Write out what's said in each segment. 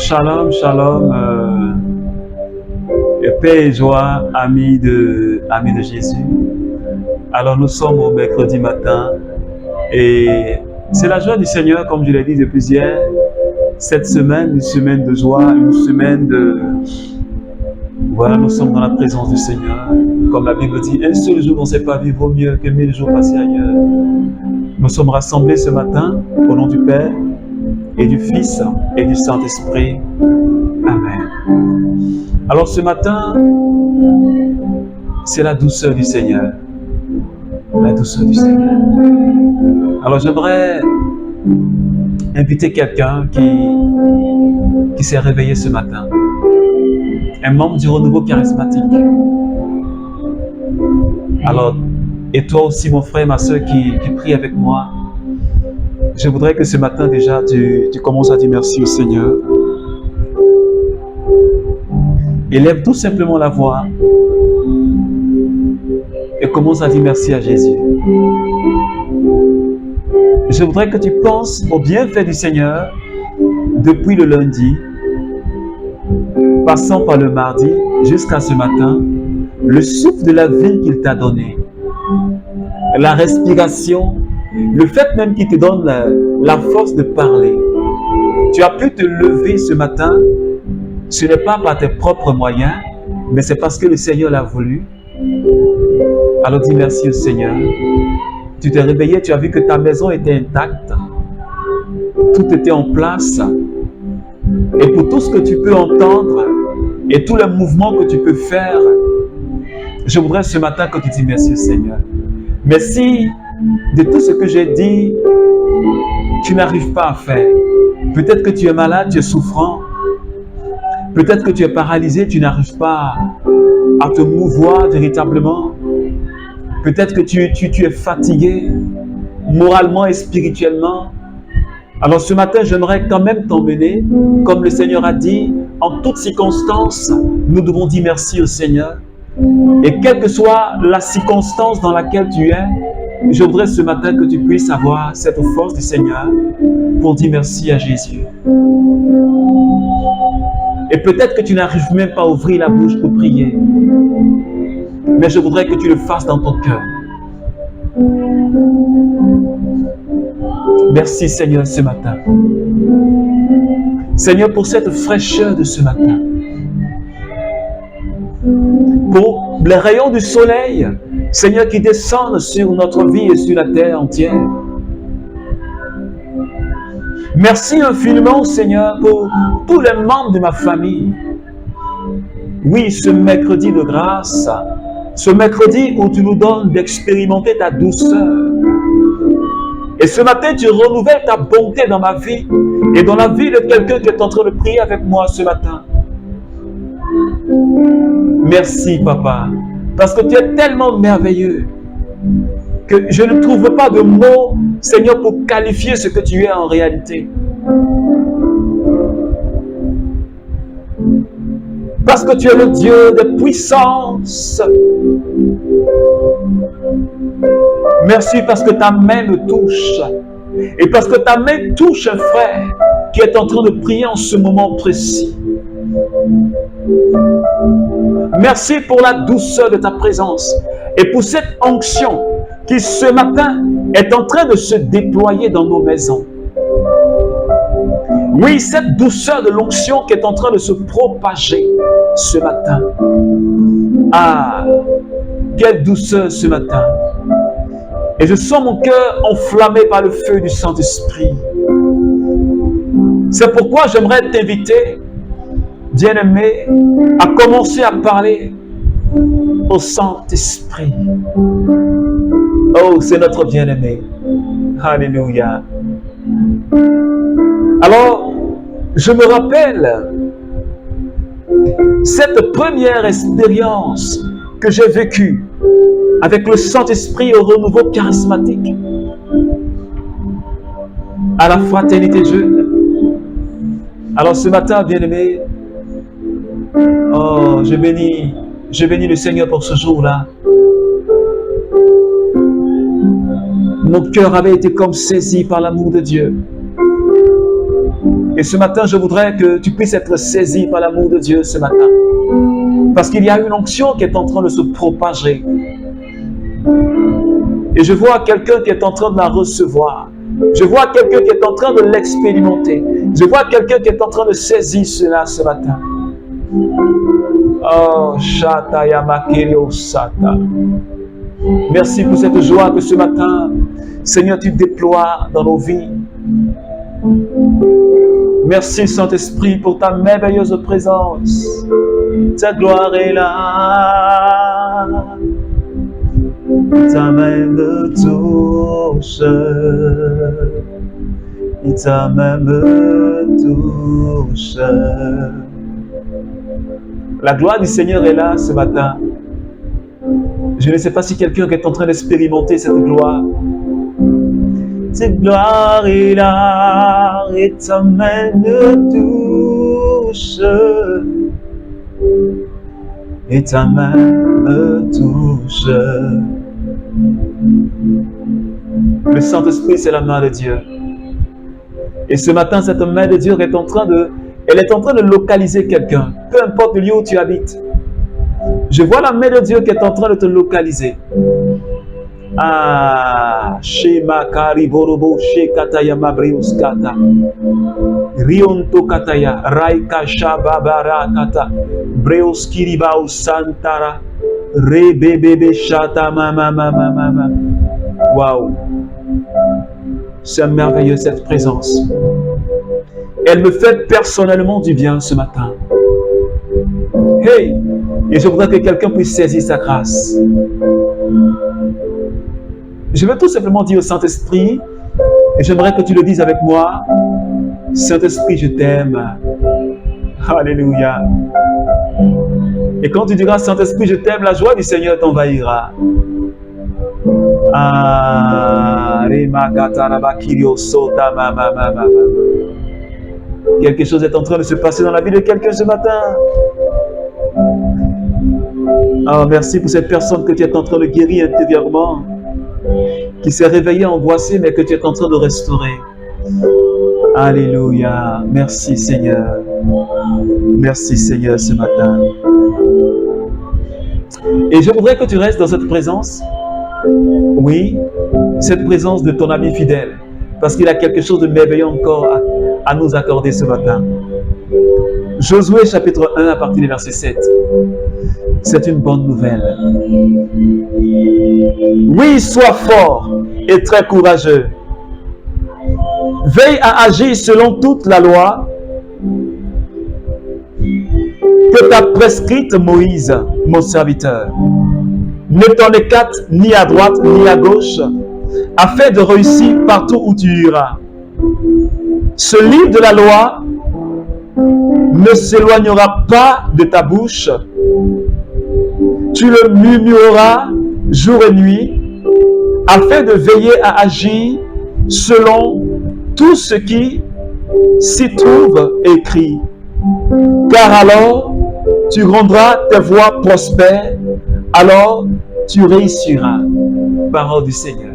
Shalom, shalom, paix et joie, amis de Jésus. Alors nous sommes au mercredi matin et c'est la joie du Seigneur, comme je l'ai dit depuis hier, cette semaine, une semaine de joie, une semaine de... Voilà, nous sommes dans la présence du Seigneur. Comme la Bible dit, un seul jour on ne sait pas vivre vaut mieux que 1000 jours passés ailleurs. Nous sommes rassemblés ce matin au nom du Père et du Fils et du Saint-Esprit. Amen. Alors ce matin, c'est la douceur du Seigneur. La douceur du Seigneur. Alors j'aimerais inviter quelqu'un qui s'est réveillé ce matin. Un membre du renouveau charismatique. Alors, et toi aussi mon frère, ma soeur qui prie avec moi, je voudrais que ce matin déjà tu commences à dire merci au Seigneur. Élève tout simplement la voix et commence à dire merci à Jésus. Je voudrais que tu penses au bienfait du Seigneur depuis le lundi, passant par le mardi jusqu'à ce matin, le souffle de la vie qu'il t'a donné, la respiration, le fait même qu'il te donne la force de parler. Tu as pu te lever ce matin, ce n'est pas par tes propres moyens, mais c'est parce que le Seigneur l'a voulu. Alors dis merci au Seigneur. Tu t'es réveillé, tu as vu que ta maison était intacte, tout était en place. Et pour tout ce que tu peux entendre et tous les mouvements que tu peux faire, je voudrais ce matin que tu dises merci au Seigneur. Merci de tout ce que j'ai dit, tu n'arrives pas à faire. Peut-être que tu es malade, tu es souffrant. Peut-être que tu es paralysé, tu n'arrives pas à te mouvoir véritablement. Peut-être que tu es fatigué, moralement et spirituellement. Alors ce matin, j'aimerais quand même t'emmener, comme le Seigneur a dit, en toutes circonstances, nous devons dire merci au Seigneur. Et quelle que soit la circonstance dans laquelle tu es, je voudrais ce matin que tu puisses avoir cette force du Seigneur pour dire merci à Jésus. Et peut-être que tu n'arrives même pas à ouvrir la bouche pour prier. Mais je voudrais que tu le fasses dans ton cœur. Merci Seigneur ce matin. Seigneur pour cette fraîcheur de ce matin. Pour les rayons du soleil, Seigneur, qui descendent sur notre vie et sur la terre entière. Merci infiniment, Seigneur, pour tous les membres de ma famille. Oui, ce mercredi de grâce, ce mercredi où tu nous donnes d'expérimenter ta douceur. Et ce matin, tu renouvelles ta bonté dans ma vie et dans la vie de quelqu'un qui est en train de prier avec moi ce matin. Merci, Papa, parce que tu es tellement merveilleux que je ne trouve pas de mots, Seigneur, pour qualifier ce que tu es en réalité. Parce que tu es le Dieu de puissance. Merci parce que ta main me touche. Et parce que ta main touche un frère qui est en train de prier en ce moment précis. Merci pour la douceur de ta présence et pour cette onction qui ce matin est en train de se déployer dans nos maisons. Oui, cette douceur de l'onction qui est en train de se propager ce matin. Ah, quelle douceur ce matin. Et je sens mon cœur enflammé par le feu du Saint-Esprit. C'est pourquoi j'aimerais t'inviter, bien-aimé, à commencer à parler au Saint-Esprit. Oh, c'est notre bien-aimé. Alléluia. Alors, je me rappelle cette première expérience que j'ai vécue avec le Saint-Esprit au renouveau charismatique, à la fraternité jeune. Alors ce matin, bien-aimé, oh, je bénis le Seigneur pour ce jour-là. Mon cœur avait été comme saisi par l'amour de Dieu. Et ce matin, je voudrais que tu puisses être saisi par l'amour de Dieu ce matin. Parce qu'il y a une onction qui est en train de se propager. Et je vois quelqu'un qui est en train de la recevoir. Je vois quelqu'un qui est en train de l'expérimenter. Je vois quelqu'un qui est en train de saisir cela ce matin. Oh, Shata Yamakirio Sata. Merci pour cette joie que ce matin, Seigneur, tu déploies dans nos vies. Merci, Saint-Esprit, pour ta merveilleuse présence. Ta gloire est là. Ta main me touche. Ta main me touche. La gloire du Seigneur est là ce matin. Je ne sais pas si quelqu'un est en train d'expérimenter cette gloire. Cette gloire est là et ta main me touche. Et ta main me touche. Le Saint-Esprit, c'est la main de Dieu. Et ce matin, cette main de Dieu est en train de localiser quelqu'un. Peu importe le lieu où tu habites. Je vois la main de Dieu qui est en train de te localiser. Ah, Shema Kariborobo, Shekataya Mabrius Kata. Rionto Kataya, Raika Shababara Kata. Breus Kiribau Santara. Rebebebe Shata Mama. Waouh! C'est merveilleux cette présence. Elle me fait personnellement du bien ce matin. Hey! Et je voudrais que quelqu'un puisse saisir sa grâce. Je veux tout simplement dire au Saint-Esprit, et j'aimerais que tu le dises avec moi, Saint-Esprit, je t'aime. Alléluia. Et quand tu diras, Saint-Esprit, je t'aime, la joie du Seigneur t'envahira. Quelque chose est en train de se passer dans la vie de quelqu'un ce matin. Oh, merci pour cette personne que tu es en train de guérir intérieurement, qui s'est réveillée angoissée, mais que tu es en train de restaurer. Alléluia. Merci Seigneur. Merci Seigneur ce matin. Et je voudrais que tu restes dans cette présence. Oui, cette présence de ton ami fidèle. Parce qu'il a quelque chose de merveilleux encore à nous accorder ce matin. Josué chapitre 1 à partir du verset 7. C'est une bonne nouvelle. Oui, sois fort et très courageux. Veille à agir selon toute la loi que t'a prescrite Moïse, mon serviteur. Ne t'en écarte ni à droite ni à gauche, afin de réussir partout où tu iras. Ce livre de la loi ne s'éloignera pas de ta bouche. Tu le murmureras jour et nuit, afin de veiller à agir selon tout ce qui s'y trouve écrit. Car alors, tu rendras tes voies prospères, alors tu réussiras. Parole du Seigneur.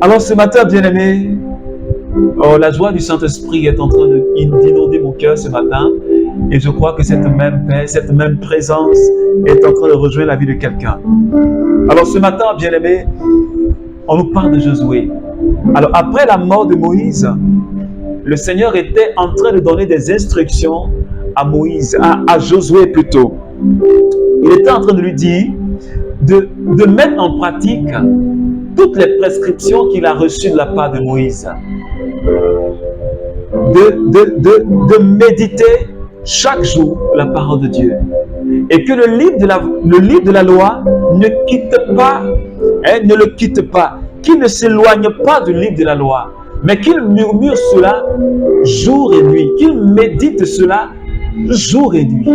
Alors ce matin, bien-aimé, la joie du Saint-Esprit est en train d'inonder mon cœur ce matin. Et je crois que cette même paix, cette même présence est en train de rejoindre la vie de quelqu'un. Alors ce matin, bien-aimé, on nous parle de Josué. Alors après la mort de Moïse, le Seigneur était en train de donner des instructions à Moïse, à Josué plutôt. Il était en train de lui dire de mettre en pratique toutes les prescriptions qu'il a reçues de la part de Moïse. De méditer chaque jour la parole de Dieu. Et que le livre de la loi ne le quitte pas, qu'il ne s'éloigne pas du livre de la loi, mais qu'il murmure cela jour et nuit, qu'il médite cela jour et nuit.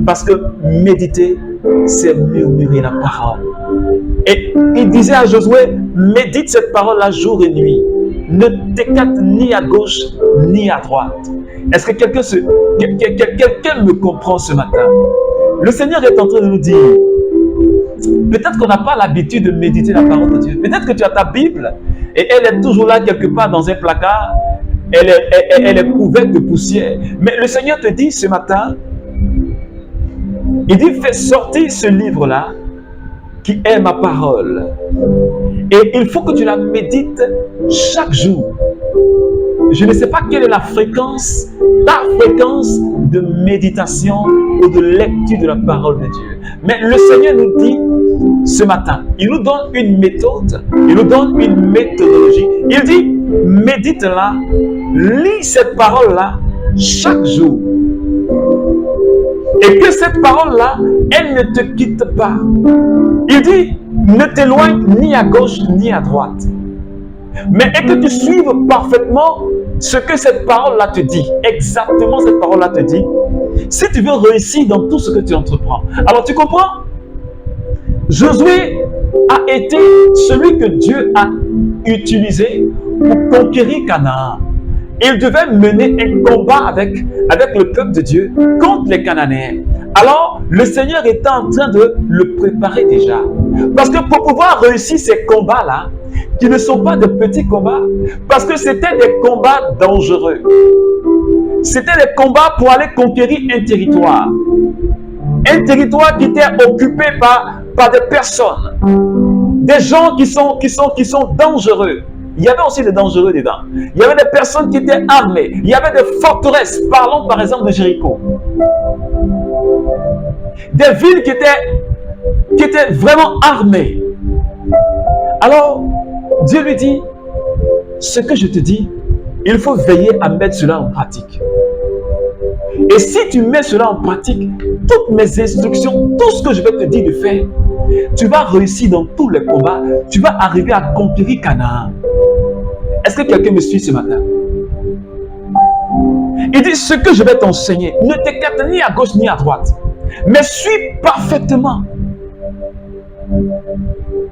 Parce que méditer, c'est murmurer la parole. Et il disait à Josué, médite cette parole-là jour et nuit. Ne t'écarte ni à gauche ni à droite. Est-ce que quelqu'un me comprend ce matin? Le Seigneur est en train de nous dire, peut-être qu'on n'a pas l'habitude de méditer la parole de Dieu. Peut-être que tu as ta Bible et elle est toujours là quelque part dans un placard. elle est couverte de poussière. Mais le Seigneur te dit ce matin, il dit, fais sortir ce livre-là, qui est ma parole. Et il faut que tu la médites chaque jour. Je ne sais pas quelle est ta fréquence de méditation ou de lecture de la parole de Dieu. Mais le Seigneur nous dit ce matin, il nous donne une méthode, il nous donne une méthodologie. Il dit, médite-la, lis cette parole-là chaque jour. Et que cette parole-là, elle ne te quitte pas. Il dit, ne t'éloigne ni à gauche ni à droite. Mais et que tu suives parfaitement ce que cette parole-là te dit. Exactement cette parole-là te dit. Si tu veux réussir dans tout ce que tu entreprends. Alors tu comprends? Josué a été celui que Dieu a utilisé pour conquérir Canaan. Il devait mener un combat avec le peuple de Dieu contre les Cananéens. Alors, le Seigneur était en train de le préparer déjà. Parce que pour pouvoir réussir ces combats-là, qui ne sont pas de petits combats, parce que c'était des combats dangereux. C'était des combats pour aller conquérir un territoire. Un territoire qui était occupé par des personnes. Des gens qui sont dangereux. Il y avait aussi des dangereux dedans. Il y avait des personnes qui étaient armées. Il y avait des forteresses. Parlons par exemple de Jéricho. Des villes qui étaient vraiment armées. Alors, Dieu lui dit, ce que je te dis, il faut veiller à mettre cela en pratique. Et si tu mets cela en pratique, toutes mes instructions, tout ce que je vais te dire de faire, tu vas réussir dans tous les combats. Tu vas arriver à conquérir Canaan. Est-ce que quelqu'un me suit ce matin? Il dit, ce que je vais t'enseigner, ne t'écarte ni à gauche ni à droite, mais suis parfaitement.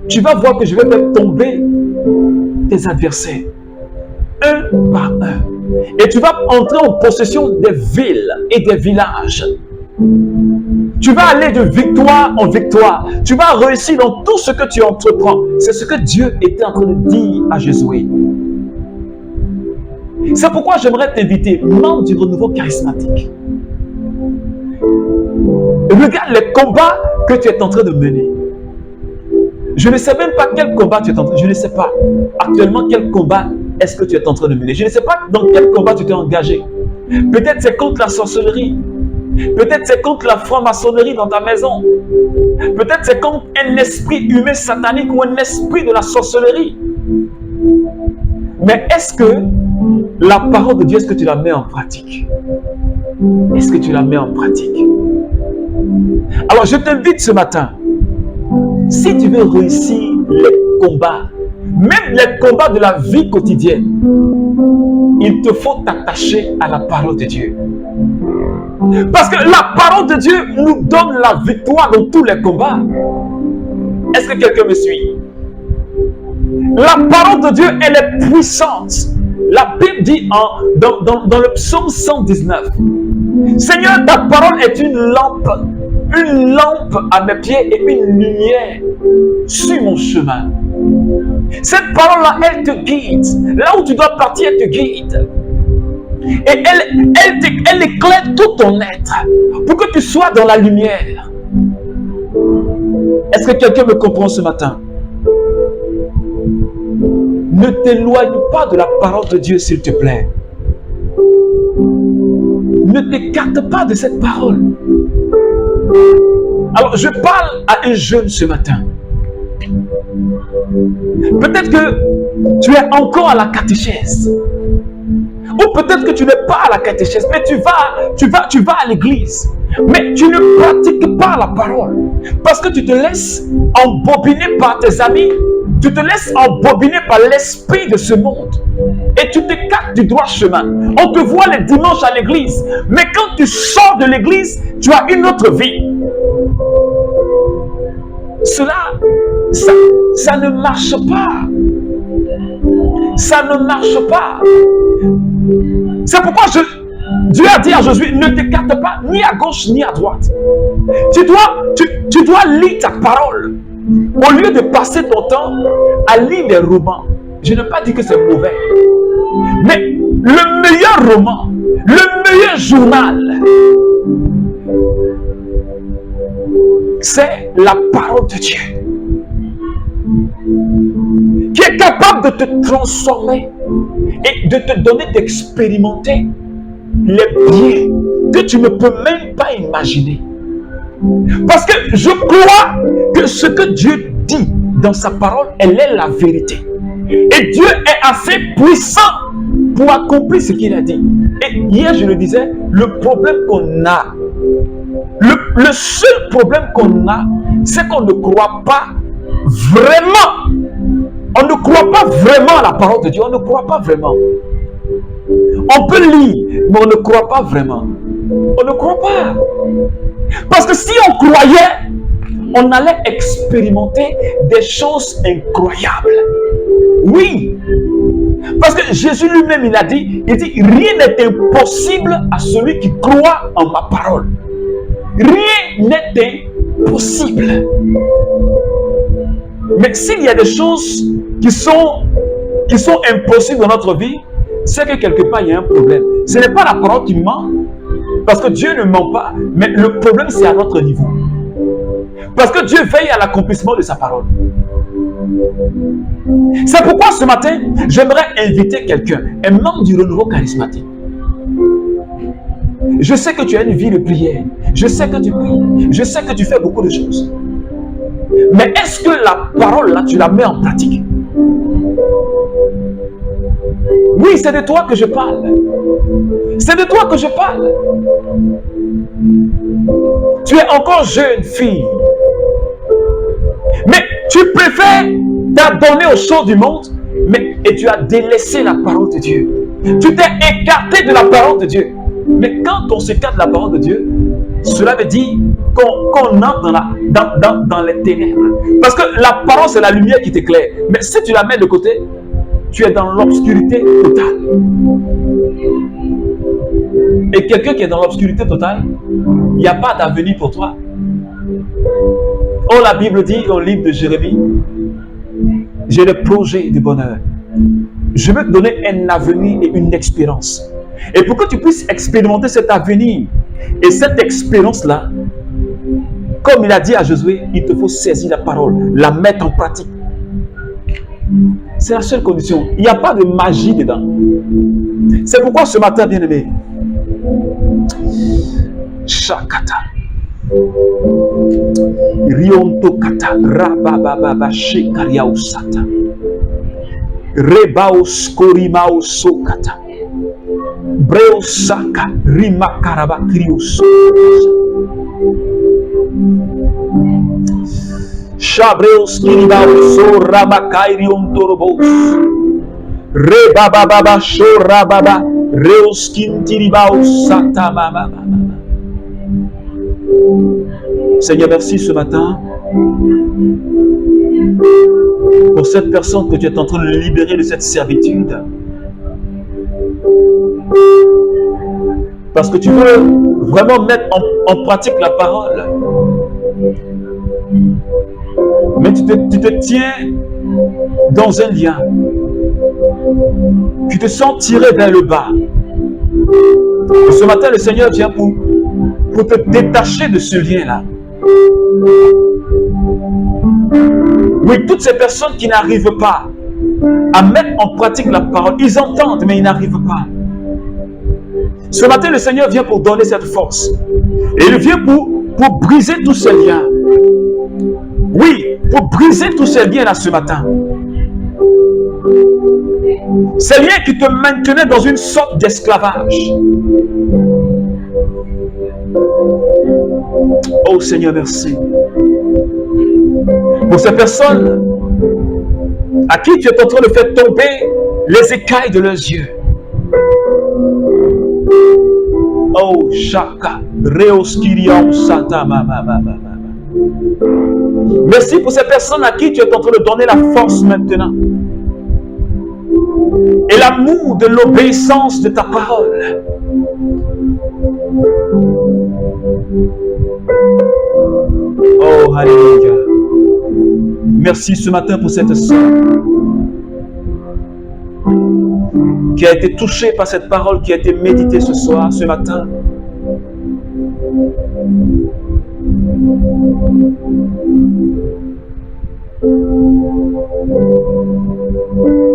Tu vas voir que je vais faire tomber tes adversaires, un par un. Et tu vas entrer en possession des villes et des villages. Tu vas aller de victoire en victoire. Tu vas réussir dans tout ce que tu entreprends. C'est ce que Dieu était en train de dire à Josué. C'est pourquoi j'aimerais t'inviter, membre du renouveau charismatique. Regarde les combats que tu es en train de mener. Je ne sais même pas quel combat tu es en train de mener. Je ne sais pas actuellement quel combat est-ce que tu es en train de mener. Je ne sais pas dans quel combat tu t'es engagé. Peut-être c'est contre la sorcellerie. Peut-être c'est contre la franc-maçonnerie dans ta maison. Peut-être c'est contre un esprit humain satanique ou un esprit de la sorcellerie. Mais est-ce que la parole de Dieu, est-ce que tu la mets en pratique? Est-ce que tu la mets en pratique? Alors je t'invite ce matin, si tu veux réussir les combats, même les combats de la vie quotidienne, il te faut t'attacher à la parole de Dieu. Parce que la parole de Dieu nous donne la victoire dans tous les combats. Est-ce que quelqu'un me suit? La parole de Dieu, elle est puissante. La Bible dit dans le psaume 119, Seigneur, ta parole est une lampe à mes pieds et une lumière sur mon chemin. Cette parole-là, elle te guide. Là où tu dois partir, elle te guide. Et elle éclaire tout ton être pour que tu sois dans la lumière. Est-ce que quelqu'un me comprend ce matin? Ne t'éloigne pas de la parole de Dieu, s'il te plaît. Ne t'écarte pas de cette parole. Alors, je parle à un jeune ce matin. Peut-être que tu es encore à la catéchèse. Ou peut-être que tu n'es pas à la catéchèse, mais tu vas à l'église. Mais tu ne pratiques pas la parole. Parce que tu te laisses embobiner par tes amis. Tu te laisses embobiner par l'esprit de ce monde. Et tu t'écartes du droit chemin. On te voit les dimanches à l'église. Mais quand tu sors de l'église, tu as une autre vie. Cela, ça ne marche pas. Ça ne marche pas. C'est pourquoi Dieu a dit à Josué, ne t'écarte pas ni à gauche ni à droite. Tu dois lire ta parole. Au lieu de passer ton temps à lire des romans. Je n'ai pas dit que c'est mauvais. Mais le meilleur roman, le meilleur journal, c'est la parole de Dieu qui est capable de te transformer et de te donner d'expérimenter les biens que tu ne peux même pas imaginer. Parce que je crois que ce que Dieu dit dans sa parole, elle est la vérité. Et Dieu est assez puissant pour accomplir ce qu'il a dit. Et hier, je le disais, le problème qu'on a, le seul problème qu'on a, c'est qu'on ne croit pas vraiment. On ne croit pas vraiment à la parole de Dieu. On ne croit pas vraiment. On peut lire, mais on ne croit pas vraiment. On ne croit pas. Parce que si on croyait, on allait expérimenter des choses incroyables. Oui. Parce que Jésus lui-même, il dit, rien n'est impossible à celui qui croit en ma parole. Rien n'est impossible. Mais s'il y a des choses qui sont impossibles dans notre vie, c'est que quelque part, il y a un problème. Ce n'est pas la parole qui ment, parce que Dieu ne ment pas, mais le problème, c'est à notre niveau. Parce que Dieu veille à l'accomplissement de sa parole. C'est pourquoi ce matin, j'aimerais inviter quelqu'un, un membre du renouveau charismatique. Je sais que tu as une vie de prière. Je sais que tu pries. Je sais que tu fais beaucoup de choses. Mais est-ce que la parole, là, tu la mets en pratique? Oui, c'est de toi que je parle. C'est de toi que je parle. Tu es encore jeune fille. Mais tu préfères t'adonner aux choses du monde, et tu as délaissé la parole de Dieu. Tu t'es écarté de la parole de Dieu. Mais quand on s'écarte de la parole de Dieu, cela veut dire qu'on entre dans les ténèbres. Parce que la parole, c'est la lumière qui t'éclaire. Mais si tu la mets de côté, tu es dans l'obscurité totale. Et quelqu'un qui est dans l'obscurité totale, il n'y a pas d'avenir pour toi. Oh, la Bible dit au livre de Jérémie, j'ai des projets de bonheur. Je veux te donner un avenir et une expérience. Et pour que tu puisses expérimenter cet avenir et cette expérience-là, comme il a dit à Josué, il te faut saisir la parole, la mettre en pratique. C'est la seule condition. Il n'y a pas de magie dedans. C'est pourquoi ce matin, bien-aimé, Shakata, Rionto Kata, Rabababa, Shekariausata, Rebaos Korimao Sokata, Breosaka, Rimakaraba Krius, Shabreos Kiribao So Rabakairion Torobos, Rebababa Shorababa, Reoskin Tiribao Sata Mama. Seigneur, merci ce matin pour cette personne que tu es en train de libérer de cette servitude. Parce que tu veux vraiment mettre en pratique la parole. Mais tu te tiens dans un lien. Tu te sens tiré vers le bas. Et ce matin, le Seigneur vient pour te détacher de ce lien-là. Oui, toutes ces personnes qui n'arrivent pas à mettre en pratique la parole, ils entendent, mais ils n'arrivent pas. Ce matin, le Seigneur vient pour donner cette force. Et il vient pour briser tous ces liens. Oui, pour briser tous ces liens-là ce matin. Ces liens qui te maintenaient dans une sorte d'esclavage. Oh Seigneur, merci. Pour ces personnes à qui tu es en train de faire tomber les écailles de leurs yeux. Oh Shaka, Reoskiriam Santa Mama. Merci pour ces personnes à qui tu es en train de donner la force maintenant. Et l'amour de l'obéissance de ta parole. Oh, alléluia. Merci ce matin pour cette sœur qui a été touché par cette parole qui a été méditée ce soir, ce matin.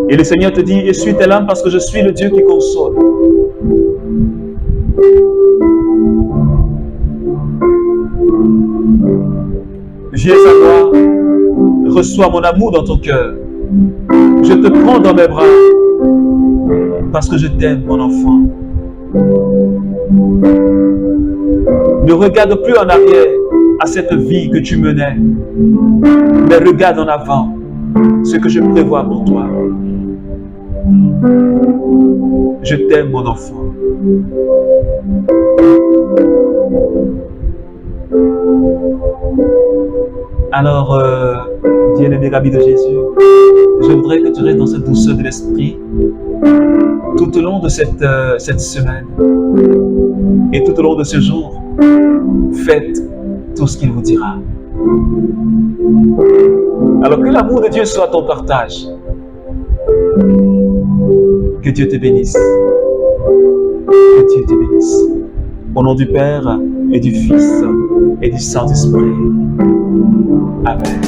Et le Seigneur te dit, essuie tes larmes parce que je suis le Dieu qui console. Viens à moi, reçois mon amour dans ton cœur. Je te prends dans mes bras parce que je t'aime, mon enfant. Ne regarde plus en arrière à cette vie que tu menais, mais regarde en avant ce que je prévois pour toi. Je t'aime, mon enfant. Alors, bien-aimé ami de Jésus, je voudrais que tu restes dans cette douceur de l'esprit tout au long de cette semaine et tout au long de ce jour. Faites tout ce qu'il vous dira. Alors que l'amour de Dieu soit ton partage. Que Dieu te bénisse. Que Dieu te bénisse. Au nom du Père et du Fils et du Saint-Esprit. Amen.